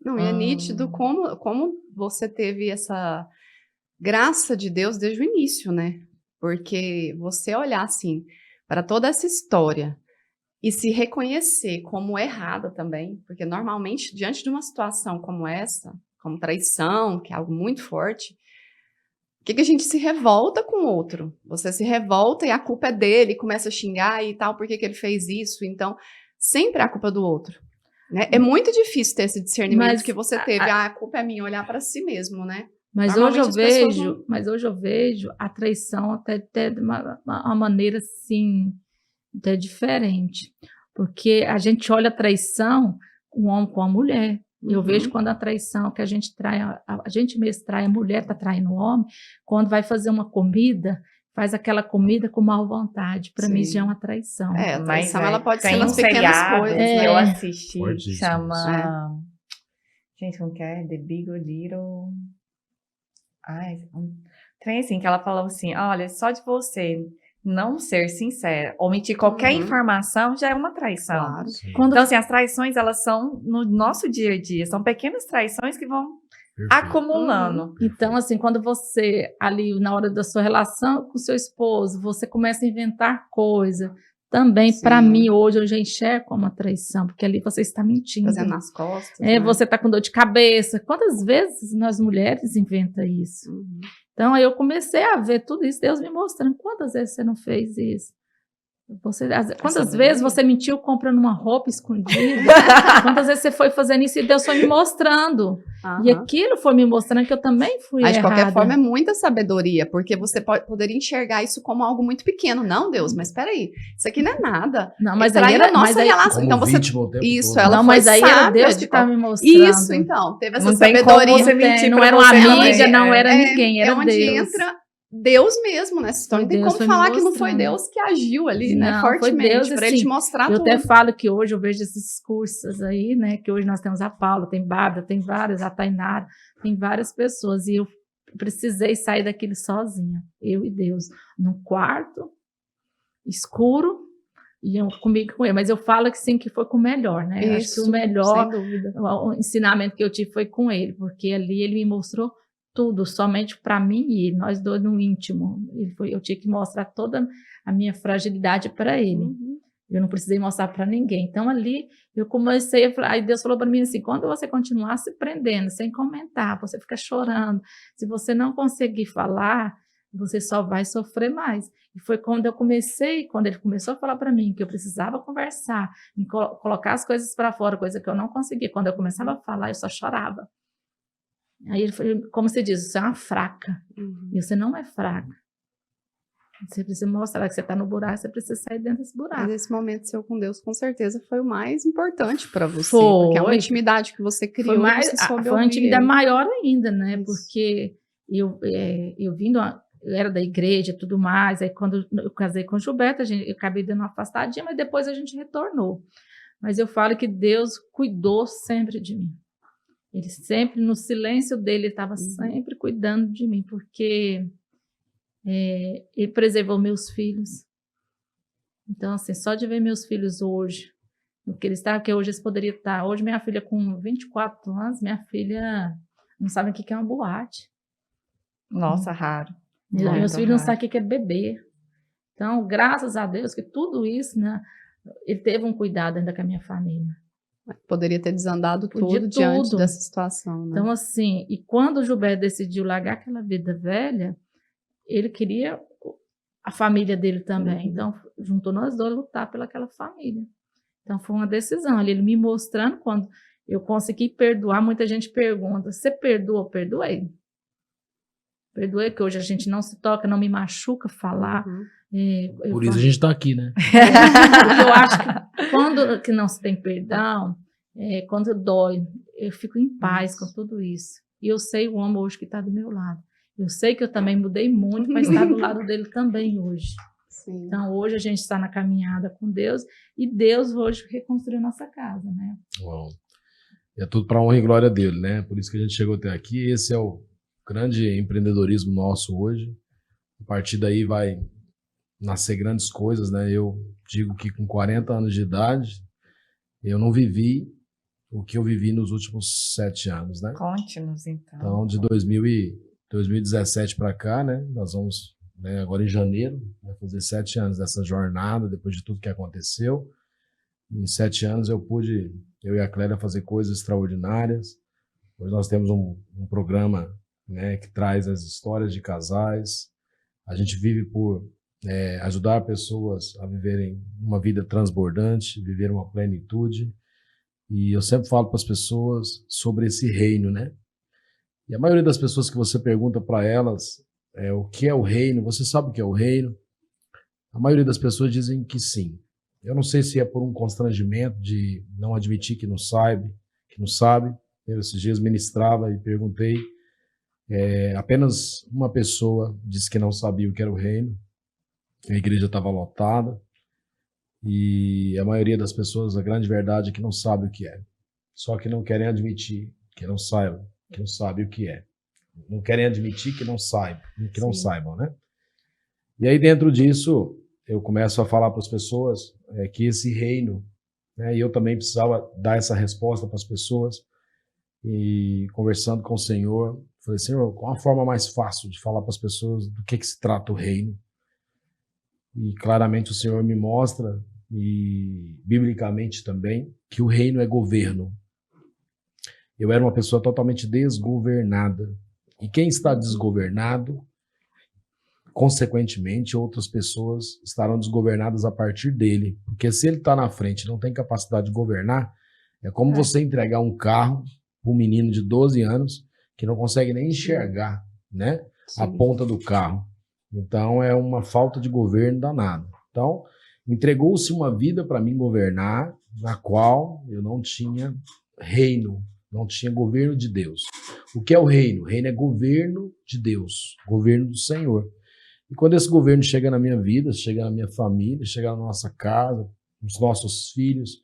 Não, e é nítido como você teve essa graça de Deus desde o início, né? Porque você olhar assim para toda essa história e se reconhecer como errada também, porque normalmente diante de uma situação como essa, como traição, que é algo muito forte, o que a gente se revolta com o outro? Você se revolta e a culpa é dele, começa a xingar e tal, por que ele fez isso? Então, sempre é a culpa do outro. Né? É muito difícil ter esse discernimento que Mas, você teve. A culpa é minha, olhar para si mesmo, né? mas hoje Normalmente eu as pessoas não. vejo, mas hoje eu vejo a traição até de uma maneira assim, até diferente. Porque a gente olha a traição, um homem com a mulher. Eu vejo quando a traição que a gente trai, a gente mesmo trai, a mulher está traindo o homem, quando vai fazer uma comida, faz aquela comida com má vontade. Para mim, já é uma traição. É, a Mas traição ela pode ser tem um nas pequenas seriado coisas, que né? eu assisti que Fortíssimo. chama. Gente, como que é? The Big Little. Ai, um trem assim, que ela falou assim: olha, só de você não ser sincera, omitir qualquer informação já é uma traição. Claro. Então, assim, as traições, elas são no nosso dia a dia, são pequenas traições que vão acumulando. Então, assim, quando você, ali, na hora da sua relação com o seu esposo, você começa a inventar coisa, também, para mim, hoje, eu já enxergo como uma traição, porque ali você está mentindo. Fazendo nas costas. É, né? Você está com dor de cabeça. Quantas vezes nós mulheres inventamos isso? Então, aí eu comecei a ver tudo isso, Deus me mostrando. Quantas vezes você não fez isso? Quantas vezes você mentiu comprando uma roupa escondida? Quantas vezes você foi fazendo isso e Deus foi me mostrando? E aquilo foi me mostrando que eu também fui errada. De qualquer forma, é muita sabedoria, porque você poderia enxergar isso como algo muito pequeno. Não, Deus, mas espera aí, isso aqui não é nada. Não, mas aí era a nossa relação. Então você isso, ela não, foi mas aí era Deus que estava me mostrando. Isso, então, teve essa sabedoria. Você mentir, não era uma amiga, não era ninguém, era onde Deus. Entra Deus mesmo nessa história. Não tem como falar que não foi Deus que agiu ali, né? Fortemente, para ele te mostrar tudo. Eu até falo que hoje eu vejo esses cursos aí, né? Que hoje nós temos a Paula, tem Bárbara, tem várias, a Tainara, tem várias pessoas. E eu precisei sair daquele sozinha, eu e Deus, num quarto escuro, e eu comigo com ele. Mas eu falo que sim, que foi com o melhor, né? Eu acho que o melhor, o ensinamento que eu tive foi com ele, porque ali ele me mostrou tudo, somente para mim e nós dois no íntimo. Eu tinha que mostrar toda a minha fragilidade para ele. Eu não precisei mostrar para ninguém. Então, ali, eu comecei a falar, aí Deus falou para mim assim, quando você continuar se prendendo, sem comentar, você fica chorando, se você não conseguir falar, você só vai sofrer mais. E foi quando ele começou a falar para mim que eu precisava conversar, colocar as coisas para fora, coisa que eu não conseguia. Quando eu começava a falar, eu só chorava. Aí ele foi, como você diz, você é uma fraca. E você não é fraca. Você precisa mostrar que você está no buraco, você precisa sair dentro desse buraco. Mas esse momento seu com Deus, com certeza, foi o mais importante para você. Porque é uma intimidade que você criou. Foi uma intimidade maior ainda, né? Isso. Porque eu era da igreja e tudo mais. Aí quando eu casei com o Gilberto, eu acabei dando uma afastadinha, mas depois a gente retornou. Mas eu falo que Deus cuidou sempre de mim. Ele sempre, no silêncio dele, estava sempre cuidando de mim, porque ele preservou meus filhos. Então, assim, só de ver meus filhos hoje, no que eles estavam, que hoje eles poderiam estar. Hoje, minha filha com 24 anos, minha filha não sabe o que é uma boate. Nossa, raro. Meus filhos não sabem o que é beber. Então, graças a Deus, que tudo isso, né, ele teve um cuidado ainda com a minha família. Poderia ter desandado tudo diante dessa situação, né? Então, assim, e quando o Gilberto decidiu largar aquela vida velha, ele queria a família dele também. Então, juntou nós dois lutar pelaquela família. Então, foi uma decisão. Ele me mostrando, quando eu consegui perdoar, muita gente pergunta, você perdoa? Perdoei. Perdoei, que hoje a gente não se toca, não me machuca falar. Por isso a gente está aqui, né? Porque eu acho que quando que não se tem perdão, quando dói, eu fico em paz com tudo isso. E eu sei o homem hoje que está do meu lado. Eu sei que eu também mudei muito, mas está do lado dele também hoje. Sim. Então, hoje a gente está na caminhada com Deus e Deus hoje reconstruiu nossa casa, né? Uau. É tudo para honra e glória dele, né? Por isso que a gente chegou até aqui. Esse é o grande empreendedorismo nosso hoje. A partir daí vai nascer grandes coisas, né? Eu digo que com 40 anos de idade, eu não vivi o que eu vivi nos últimos 7 anos, né? Conte-nos, então. Então, de 2017 para cá, né? Nós vamos, né, agora em janeiro, vai fazer 7 anos dessa jornada, depois de tudo que aconteceu. Em 7 anos eu e a Clélia, fazer coisas extraordinárias. Hoje nós temos um programa, né, que traz as histórias de casais. A gente vive por ajudar pessoas a viverem uma vida transbordante, viver uma plenitude. E eu sempre falo para as pessoas sobre esse reino, né? E a maioria das pessoas que você pergunta para elas o que é o reino, você sabe o que é o reino? A maioria das pessoas dizem que sim. Eu não sei se é por um constrangimento de não admitir que não sabe. Eu esses dias ministrava e perguntei, apenas uma pessoa disse que não sabia o que era o reino. A igreja estava lotada e a maioria das pessoas, a grande verdade é que não sabe o que é. Só que não querem admitir que não saibam, que não sabem o que é. Não querem admitir que não saibam, né? E aí dentro disso, eu começo a falar para as pessoas que esse reino, né, e eu também precisava dar essa resposta para as pessoas, e conversando com o Senhor, falei, Senhor, qual a forma mais fácil de falar para as pessoas do que se trata o reino? E claramente o Senhor me mostra, e biblicamente também, que o reino é governo. Eu era uma pessoa totalmente desgovernada. E quem está desgovernado, consequentemente, outras pessoas estarão desgovernadas a partir dele. Porque se ele está na frente e não tem capacidade de governar, é como você entregar um carro para um menino de 12 anos que não consegue nem enxergar, né, a ponta do carro. Então, é uma falta de governo danada. Então, entregou-se uma vida para mim governar, na qual eu não tinha reino, não tinha governo de Deus. O que é o reino? O reino é governo de Deus, governo do Senhor. E quando esse governo chega na minha vida, chega na minha família, chega na nossa casa, nos nossos filhos,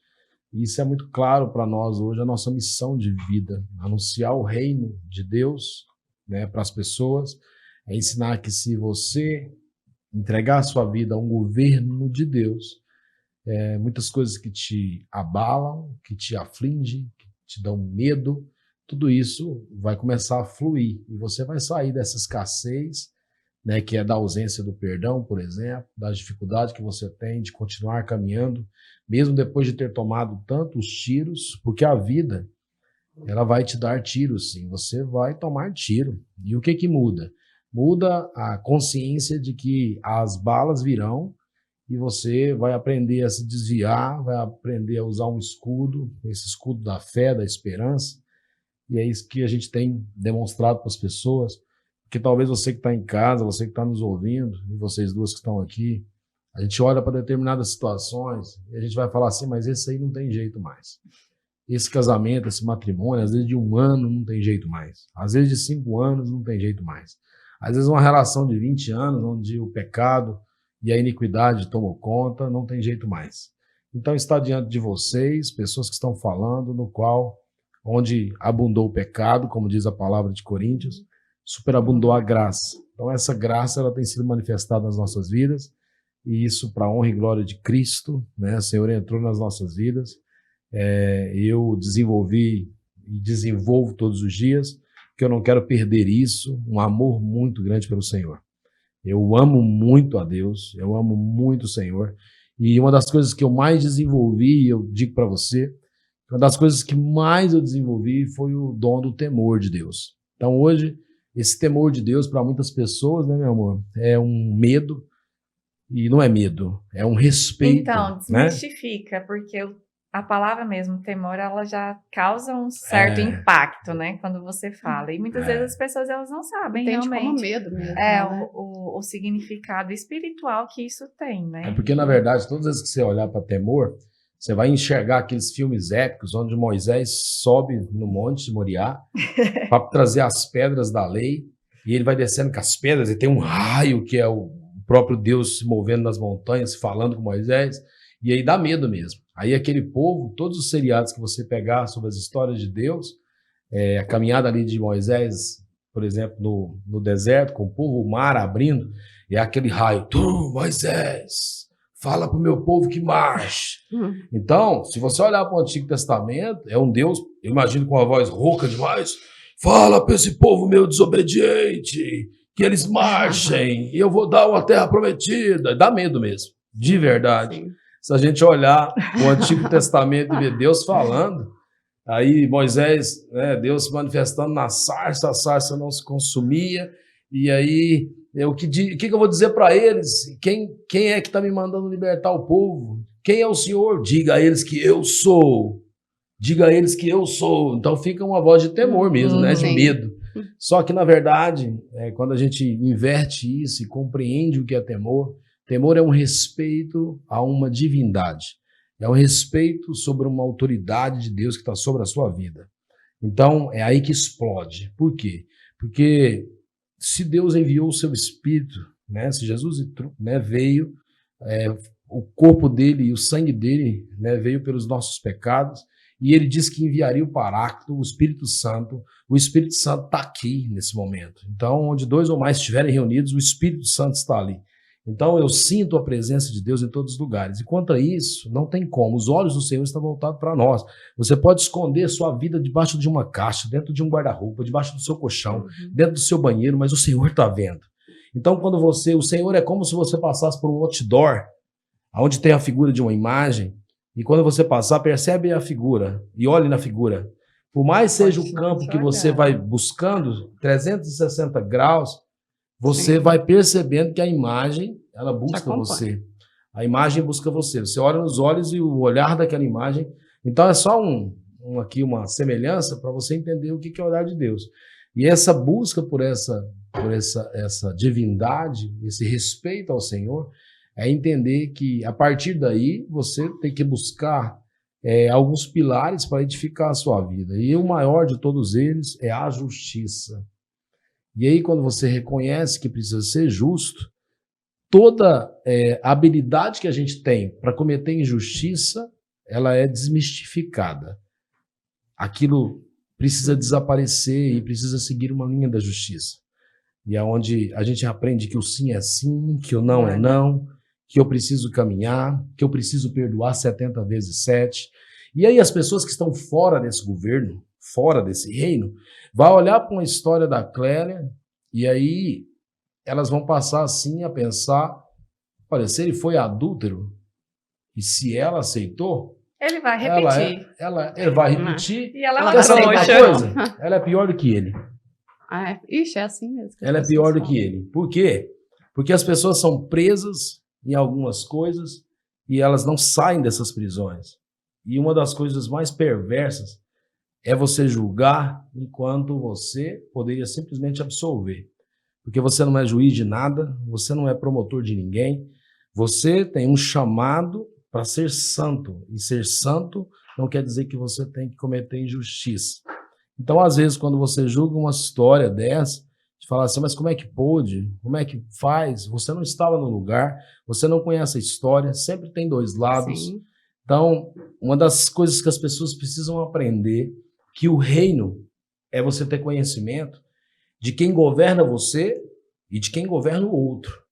isso é muito claro para nós hoje, a nossa missão de vida, anunciar o reino de Deus, né, para as pessoas, é ensinar que se você entregar a sua vida a um governo de Deus, muitas coisas que te abalam, que te afligem, que te dão medo, tudo isso vai começar a fluir e você vai sair dessa escassez, né, que é da ausência do perdão, por exemplo, da dificuldade que você tem de continuar caminhando, mesmo depois de ter tomado tantos tiros, porque a vida, ela vai te dar tiros, sim, você vai tomar tiro. E o que muda? Muda a consciência de que as balas virão e você vai aprender a se desviar, vai aprender a usar um escudo, esse escudo da fé, da esperança, e é isso que a gente tem demonstrado para as pessoas, porque talvez você que está em casa, você que está nos ouvindo, e vocês duas que estão aqui, a gente olha para determinadas situações e a gente vai falar assim, mas esse aí não tem jeito mais. Esse casamento, esse matrimônio, às vezes de 1 ano não tem jeito mais. Às vezes de 5 anos não tem jeito mais. Às vezes uma relação de 20 anos, onde o pecado e a iniquidade tomam conta, não tem jeito mais. Então está diante de vocês, pessoas que estão falando, no qual, onde abundou o pecado, como diz a palavra de Coríntios, superabundou a graça. Então essa graça ela tem sido manifestada nas nossas vidas, e isso para a honra e glória de Cristo, né? O Senhor entrou nas nossas vidas, eu desenvolvi e desenvolvo todos os dias, que eu não quero perder isso, um amor muito grande pelo Senhor. Eu amo muito a Deus, eu amo muito o Senhor, e uma das coisas que eu mais desenvolvi, eu digo para você, uma das coisas que mais eu desenvolvi foi o dom do temor de Deus. Então hoje, esse temor de Deus para muitas pessoas, né, meu amor, é um medo, e não é medo, é um respeito. Então, desmistifica, porque a palavra mesmo, temor, ela já causa um certo impacto, né, quando você fala. E muitas vezes as pessoas, elas não sabem Entende realmente. como medo mesmo. O significado espiritual que isso tem, né? É porque, na verdade, todas as vezes que você olhar para temor, você vai enxergar aqueles filmes épicos onde Moisés sobe no monte Moriá para trazer as pedras da lei, e ele vai descendo com as pedras, e tem um raio que é o próprio Deus se movendo nas montanhas, falando com Moisés, e aí dá medo mesmo. Aí aquele povo, todos os seriados que você pegar sobre as histórias de Deus, a caminhada ali de Moisés, por exemplo, no deserto, com o povo, o mar abrindo, e aquele raio, Moisés, fala para o meu povo que marche. Então, se você olhar para o Antigo Testamento, é um Deus, eu imagino com uma voz rouca demais, fala para esse povo meu desobediente, que eles marchem, e eu vou dar uma terra prometida. Dá medo mesmo, de verdade. Sim. Se a gente olhar o Antigo Testamento e ver Deus falando, aí Moisés, né, Deus se manifestando na sarça, a sarça não se consumia, e aí, o que eu vou dizer para eles? Quem é que está me mandando libertar o povo? Quem é o Senhor? Diga a eles que eu sou. Diga a eles que eu sou. Então fica uma voz de temor mesmo, né, de Sim. medo. Só que, na verdade, quando a gente inverte isso e compreende o que é temor, temor é um respeito a uma divindade. É um respeito sobre uma autoridade de Deus que está sobre a sua vida. Então, é aí que explode. Por quê? Porque se Deus enviou o seu Espírito, né, se Jesus, né, veio, o corpo dele e o sangue dele, né, veio pelos nossos pecados, e ele disse que enviaria o Paráclito, o Espírito Santo. O Espírito Santo está aqui nesse momento. Então, onde 2 ou mais estiverem reunidos, o Espírito Santo está ali. Então, eu sinto a presença de Deus em todos os lugares. E quanto a isso, não tem como. Os olhos do Senhor estão voltados para nós. Você pode esconder sua vida debaixo de uma caixa, dentro de um guarda-roupa, debaixo do seu colchão, dentro do seu banheiro, mas o Senhor está vendo. Então, quando o Senhor é como se você passasse por um outdoor, onde tem a figura de uma imagem, e quando você passar, percebe a figura e olhe na figura. Por mais seja o campo que você vai buscando, 360 graus, você vai percebendo que a imagem, ela busca você. A imagem busca você. Você olha nos olhos e o olhar daquela imagem. Então é só aqui uma semelhança para você entender o que é o olhar de Deus. E essa busca por essa divindade, esse respeito ao Senhor, é entender que a partir daí você tem que buscar alguns pilares para edificar a sua vida. E o maior de todos eles é a justiça. E aí, quando você reconhece que precisa ser justo, toda a habilidade que a gente tem para cometer injustiça, ela é desmistificada. Aquilo precisa desaparecer e precisa seguir uma linha da justiça. E é onde a gente aprende que o sim é sim, que o não é não, que eu preciso caminhar, que eu preciso perdoar 70 vezes 7. E aí as pessoas que estão fora desse governo, fora desse reino, vão olhar para uma história da Clélia e aí elas vão passar assim a pensar, olha, se ele foi adúltero e se ela aceitou, Ele vai repetir. ele vai repetir. E ela é Quer uma saber uma trouxa. coisa? Ela é pior do que ele. Ixi, é assim mesmo. Ela é pior do que ele. Por quê? Porque as pessoas são presas em algumas coisas e elas não saem dessas prisões. E uma das coisas mais perversas é você julgar enquanto você poderia simplesmente absolver. Porque você não é juiz de nada, você não é promotor de ninguém, você tem um chamado para ser santo. E ser santo não quer dizer que você tem que cometer injustiça. Então, às vezes, quando você julga uma história dessa, de falar assim, mas como é que pôde? Como é que faz? Você não estava no lugar, você não conhece a história, sempre tem dois lados. Sim. Então, uma das coisas que as pessoas precisam aprender, que o reino é você ter conhecimento de quem governa você e de quem governa o outro.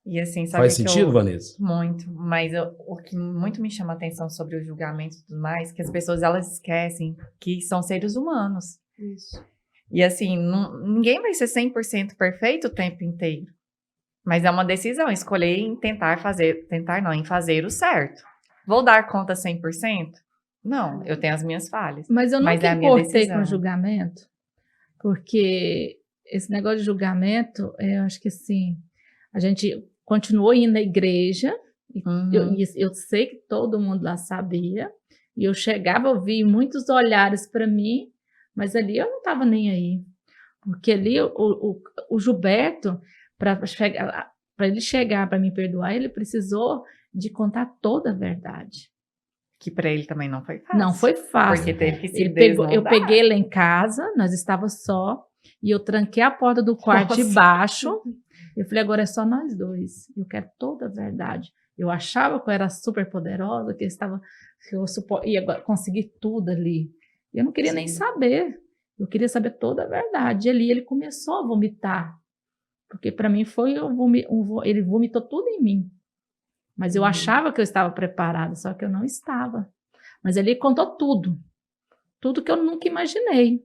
E assim, sabe Faz sentido, Vanessa? Muito, mas o que muito me chama a atenção sobre o julgamento e tudo mais, que as pessoas elas esquecem que são seres humanos. Isso. E assim, ninguém vai ser 100% perfeito o tempo inteiro. Mas é uma decisão, escolher em em fazer o certo. Vou dar conta 100%? Não, eu tenho as minhas falhas. Mas eu Mas nunca é a minha importei decisão. com julgamento, porque esse negócio de julgamento, eu acho que assim, a gente continuou indo à igreja, e eu sei que todo mundo lá sabia, e eu chegava a ouvir muitos olhares para mim, mas ali eu não estava nem aí. Porque ali o Gilberto, para ele chegar para me perdoar, ele precisou de contar toda a verdade. Que para ele também não foi fácil. Não foi fácil. Porque teve que se Eu desnudar. peguei ele em casa, nós estávamos só, e eu tranquei a porta do quarto de baixo. Eu falei, agora é só nós dois. Eu quero toda a verdade. Eu achava que eu era super poderosa, que eu ia conseguir tudo ali. Eu não queria nem saber. Eu queria saber toda a verdade. E ali ele começou a vomitar. Porque para mim foi, ele vomitou tudo em mim. Mas eu achava que eu estava preparada, só que eu não estava. Mas ele contou tudo. Tudo que eu nunca imaginei.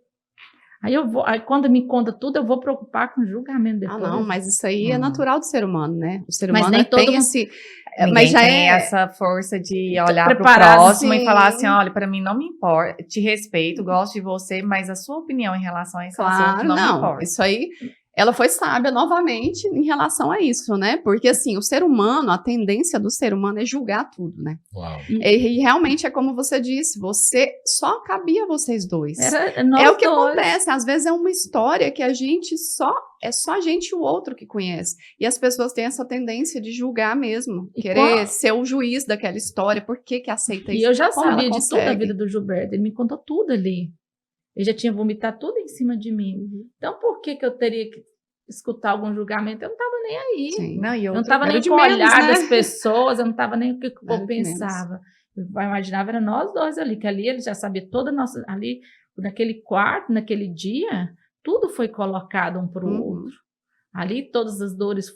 Aí quando me conta tudo, eu vou preocupar com o julgamento depois. Ah, não, mas isso aí é natural do ser humano, né? O ser Mas humano nem todo tem mundo- esse... Ninguém Mas já tem é... essa força de olhar pro preparar, próximo e sim. falar assim, olha, pra mim não me importa, te respeito, gosto de você, mas a sua opinião em relação a esse assunto Claro, não me não. importa. Isso aí, ela foi sábia novamente em relação a isso, né? Porque assim, o ser humano, a tendência do ser humano é julgar tudo, né? Uau. E realmente é como você disse, só cabia a vocês dois. Era É nós o que dois. acontece, às vezes é uma história que é só a gente e o outro que conhece. E as pessoas têm essa tendência de julgar mesmo, E querer ser o juiz daquela história, por que aceita E isso? eu já Como ela sabia de toda a consegue? vida do Gilberto. Ele me contou tudo ali. Ele já tinha vomitado tudo em cima de mim. Então, por que eu teria que escutar algum julgamento? Eu não estava nem aí. Sim. Não, e Eu não outro, estava era nem de com o menos, olhar né? das pessoas, eu não estava nem o que Era eu de pensava. Eu imaginava, era nós dois ali, que ali ele já sabia toda a nossa... Ali, naquele quarto, naquele dia, tudo foi colocado um para o outro. Ali todas as dores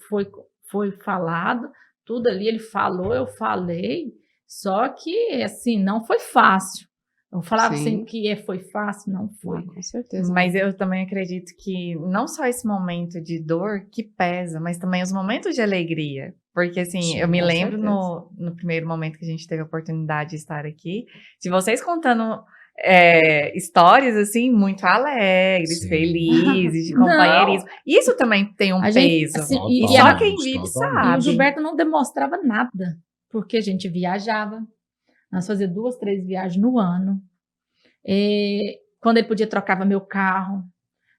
foi falado, tudo ali ele falou, eu falei, só que, assim, não foi fácil. Eu falava Sim. assim que foi fácil, não foi. Com certeza. mas eu também acredito que não só esse momento de dor que pesa, mas também os momentos de alegria. Porque, assim, Sim, eu me com lembro certeza. no primeiro momento que a gente teve a oportunidade de estar aqui, de vocês contando histórias, assim, muito alegres, Sim. felizes, de Não. companheirismo. Isso também tem um A gente, peso. assim, Total, E e só a- quem gente, vive totalmente. E o sabe. Gilberto não demonstrava nada, porque a gente viajava, nós fazíamos 2, 3 viagens no ano. Quando ele podia, trocava meu carro.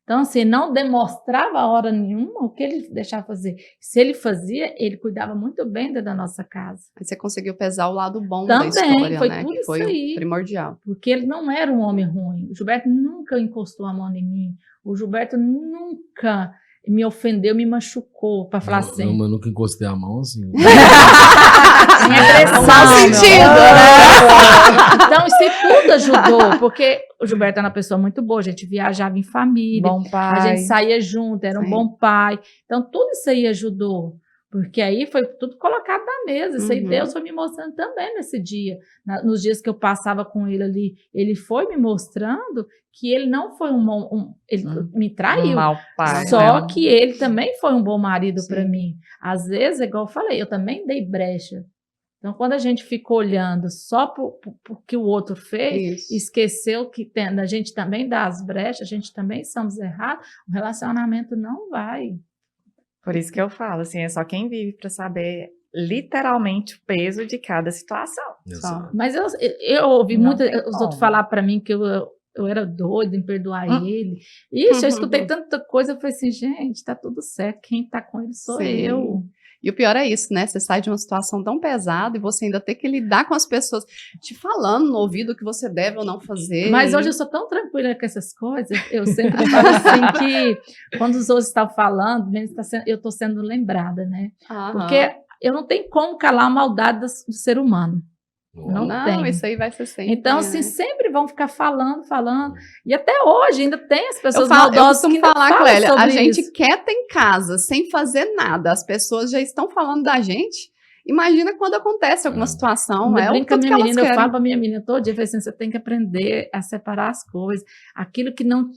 Então, assim, não demonstrava hora nenhuma o que ele deixava fazer. Se ele fazia, ele cuidava muito bem da nossa casa. Aí você conseguiu pesar o lado bom da Também, história, foi né? tudo Que foi isso o aí. primordial. Porque ele não era um homem ruim. O Gilberto nunca encostou a mão em mim. O Gilberto nunca me ofendeu, me machucou, para falar assim. Eu nunca encostei a mão assim. Sem agressão, Mau meu sentido, amor. né? Então, isso tudo ajudou, porque o Gilberto era uma pessoa muito boa, a gente viajava em família, Bom a pai. gente saía junto, era um Sim. bom pai. Então, tudo isso aí ajudou, porque aí foi tudo colocado na mesa. Isso aí Uhum. Deus foi me mostrando também nesse dia. Nos dias que eu passava com ele ali, ele foi me mostrando que ele não foi ele me traiu. Mau pai. Só né? que ele também foi um bom marido para Sim. mim. Às vezes, igual eu falei, eu também dei brecha. Então, quando a gente fica olhando só por que o outro fez, Isso. esqueceu que a gente também dá as brechas, a gente também somos errados, o relacionamento não vai. Por isso que eu falo, assim, é só quem vive para saber literalmente o peso de cada situação. Exato. Mas eu ouvi Não muito tem os outros como. falar para mim que eu era doida em perdoar ele. Isso, eu escutei tanta coisa, eu falei assim, gente, tá tudo certo, quem tá com ele sou Sim. eu. E o pior é isso, né? Você sai de uma situação tão pesada e você ainda tem que lidar com as pessoas te falando no ouvido o que você deve ou não fazer. Mas hoje eu sou tão tranquila com essas coisas, eu sempre falo assim que quando os outros estão falando, eu estou sendo lembrada, né? Aham. Porque eu não tenho como calar a maldade do ser humano. Não tem. Isso aí vai ser sempre. Então, né? assim, sempre vão ficar falando. E até hoje ainda tem as pessoas eu maldosas costumo que ainda falar, falam Clélia, sobre a gente isso. quieta em casa, sem fazer nada. As pessoas já estão falando da gente. Imagina quando acontece alguma situação. Eu É o brinco com a tudo que minha elas menina, eu querem. falo para minha menina todo dia, eu falo assim, você tem que aprender a separar as coisas. Aquilo que não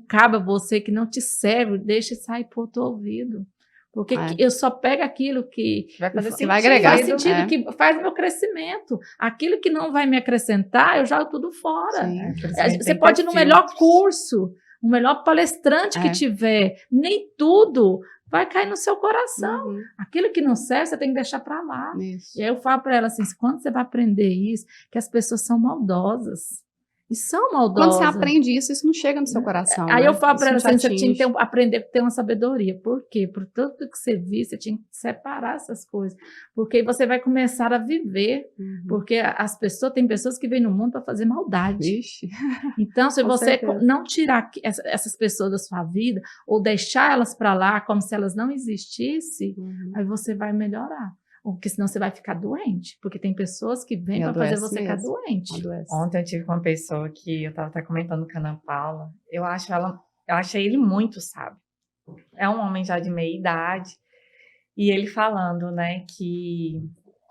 cabe a você, que não te serve, deixa sair por outro ouvido. Porque eu só pego aquilo que Vai fazer Que sentido. vai agregar. faz sentido, É. que faz o meu crescimento. Aquilo que não vai me acrescentar, eu jogo tudo fora. Sim. Por isso que a gente Você tem que pode ter ir no melhor filtros. curso, o melhor palestrante que É. tiver, nem tudo vai cair no seu coração. Uhum. Aquilo que não serve, você tem que deixar para lá. Isso. E aí eu falo para ela assim, quando você vai aprender isso, que as pessoas são maldosas. E são Quando maldosas. você aprende isso, isso não chega no seu coração. Aí né? eu falo Isso para ela não te assim, você tinha atinge. que aprender a ter uma sabedoria. Por quê? Por tudo que você viu, você tinha que separar essas coisas. Porque aí você vai começar a viver. Uhum. Porque tem pessoas que vêm no mundo para fazer maldade. Vixe. Então, se Com você certeza. não tirar essas pessoas da sua vida, ou deixar elas para lá como se elas não existissem, Uhum. aí você vai melhorar. Porque senão você vai ficar doente. Porque tem pessoas que vêm E para fazer adoece você ficar mesmo. doente. Adoece. Ontem eu tive com uma pessoa que eu estava até comentando com a Ana Paula. Eu achei ele muito sábio. É um homem já de meia idade. E ele falando, né, que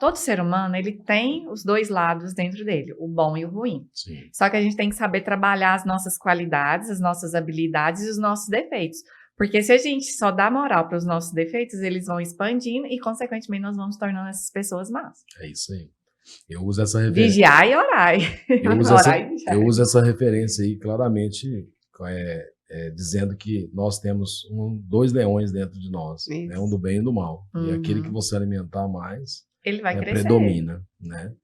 todo ser humano, ele tem os dois lados dentro dele, o bom e o ruim. Sim. Só que a gente tem que saber trabalhar as nossas qualidades, as nossas habilidades e os nossos defeitos. Porque se a gente só dá moral para os nossos defeitos, eles vão expandindo e, consequentemente, nós vamos tornando essas pessoas más. É isso aí. Eu uso essa referência. Vigiar e orai. Orai e vigiar. Eu uso essa referência aí claramente, dizendo que nós temos dois leões dentro de nós, né? Um do bem e um do mal. E Uhum. aquele que você alimentar mais, Ele vai crescer. predomina, né?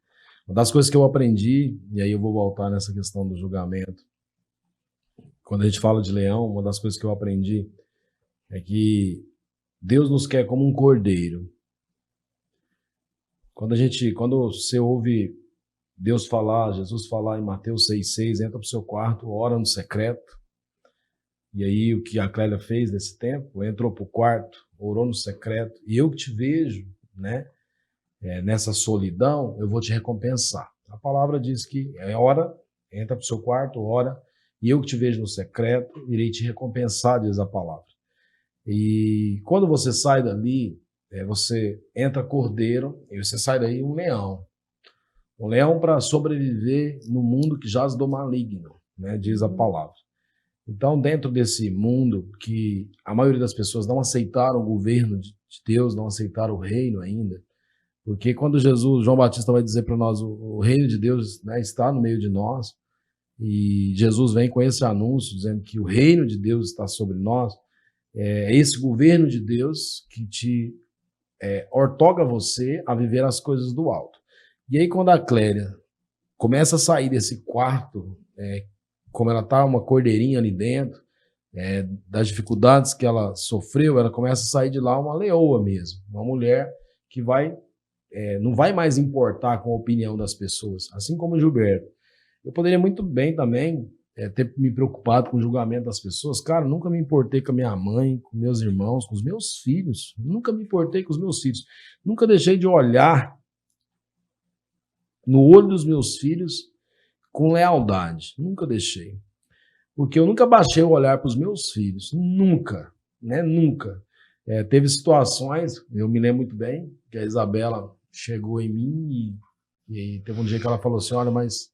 Uma das coisas que eu aprendi, e aí eu vou voltar nessa questão do julgamento, quando a gente fala de leão, uma das coisas que eu aprendi é que Deus nos quer como um cordeiro. Quando você ouve Deus falar, Jesus falar em Mateus 6,6, entra para o seu quarto, ora no secreto. E aí o que a Clélia fez nesse tempo, entrou para o quarto, orou no secreto, e eu que te vejo, né, nessa solidão, eu vou te recompensar. A palavra diz que ora, entra para o seu quarto, ora, e eu que te vejo no secreto, irei te recompensar, diz a palavra. E quando você sai dali, você entra cordeiro, e você sai daí um leão. Um leão para sobreviver no mundo que jaz do maligno, né, diz a palavra. Então, dentro desse mundo que a maioria das pessoas não aceitaram o governo de Deus, não aceitaram o reino ainda, porque quando João Batista vai dizer para nós, o reino de Deus, né, está no meio de nós, e Jesus vem com esse anúncio, dizendo que o reino de Deus está sobre nós, é esse governo de Deus que te ortoga você a viver as coisas do alto. E aí, quando a Clélia começa a sair desse quarto, como ela está uma cordeirinha ali dentro, das dificuldades que ela sofreu, ela começa a sair de lá uma leoa mesmo, uma mulher que não vai mais importar com a opinião das pessoas, assim como o Gilberto. Eu poderia muito bem também ter me preocupado com o julgamento das pessoas. Cara, nunca me importei com a minha mãe, com meus irmãos, com os meus filhos, nunca me importei com os meus filhos, nunca deixei de olhar no olho dos meus filhos com lealdade, nunca deixei. Porque eu nunca baixei o olhar para os meus filhos, nunca, né? Nunca. Teve situações, eu me lembro muito bem, que a Isabela chegou em mim e teve um dia que ela falou assim, olha, mas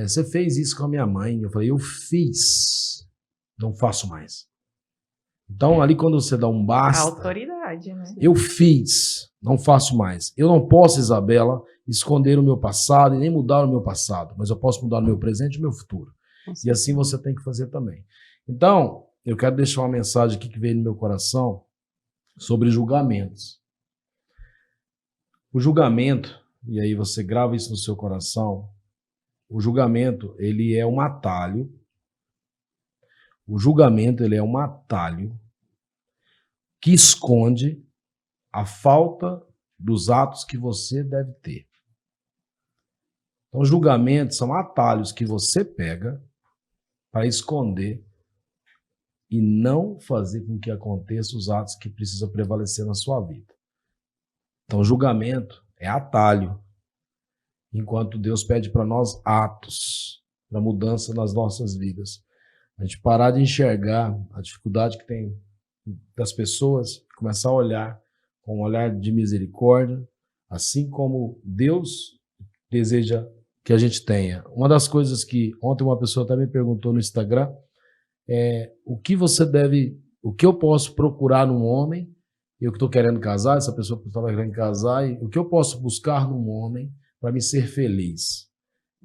você fez isso com a minha mãe. Eu falei, eu fiz, não faço mais. Então, ali quando você dá um basta... A autoridade, né? Eu fiz, não faço mais. Eu não posso, Isabela, esconder o meu passado e nem mudar o meu passado, mas eu posso mudar o meu presente e o meu futuro. E assim você tem que fazer também. Então, eu quero deixar uma mensagem aqui que veio no meu coração sobre julgamentos. O julgamento, e aí você grava isso no seu coração, o julgamento, ele é um atalho. O julgamento, ele é um atalho que esconde a falta dos atos que você deve ter. Então, julgamentos são atalhos que você pega para esconder e não fazer com que aconteça os atos que precisam prevalecer na sua vida. Então, julgamento é atalho, enquanto Deus pede para nós atos, para mudança nas nossas vidas. A gente parar de enxergar a dificuldade que tem das pessoas, começar a olhar com um olhar de misericórdia, assim como Deus deseja que a gente tenha. Uma das coisas que ontem uma pessoa até me perguntou no Instagram é o que eu posso procurar num homem, eu que estou querendo casar, essa pessoa que estava querendo casar, e o que eu posso buscar num homem para me ser feliz.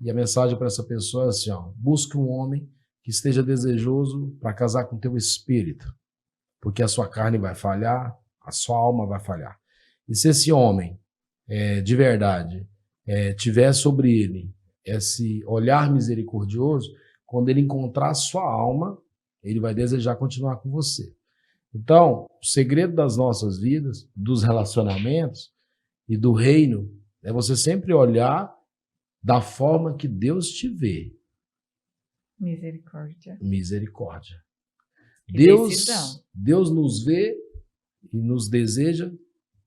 E a mensagem para essa pessoa é assim, busque um homem que esteja desejoso para casar com o teu espírito, porque a sua carne vai falhar, a sua alma vai falhar. E se esse homem, de verdade, tiver sobre ele esse olhar misericordioso, quando ele encontrar a sua alma, ele vai desejar continuar com você. Então, o segredo das nossas vidas, dos relacionamentos e do reino, é você sempre olhar da forma que Deus te vê. Misericórdia. Misericórdia. E Deus nos vê e nos deseja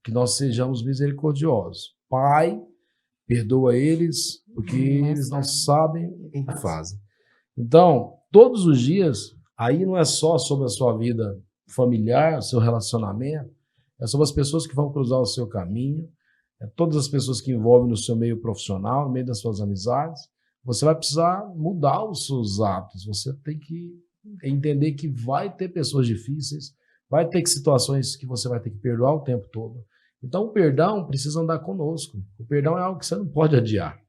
que nós sejamos misericordiosos. Pai, perdoa eles, porque eles não sabem o que fazem. Então, todos os dias, aí não é só sobre a sua vida familiar, seu relacionamento, é sobre as pessoas que vão cruzar o seu caminho, todas as pessoas que envolvem no seu meio profissional, no meio das suas amizades, você vai precisar mudar os seus atos. Você tem que entender que vai ter pessoas difíceis, vai ter situações que você vai ter que perdoar o tempo todo. Então, o perdão precisa andar conosco. O perdão é algo que você não pode adiar.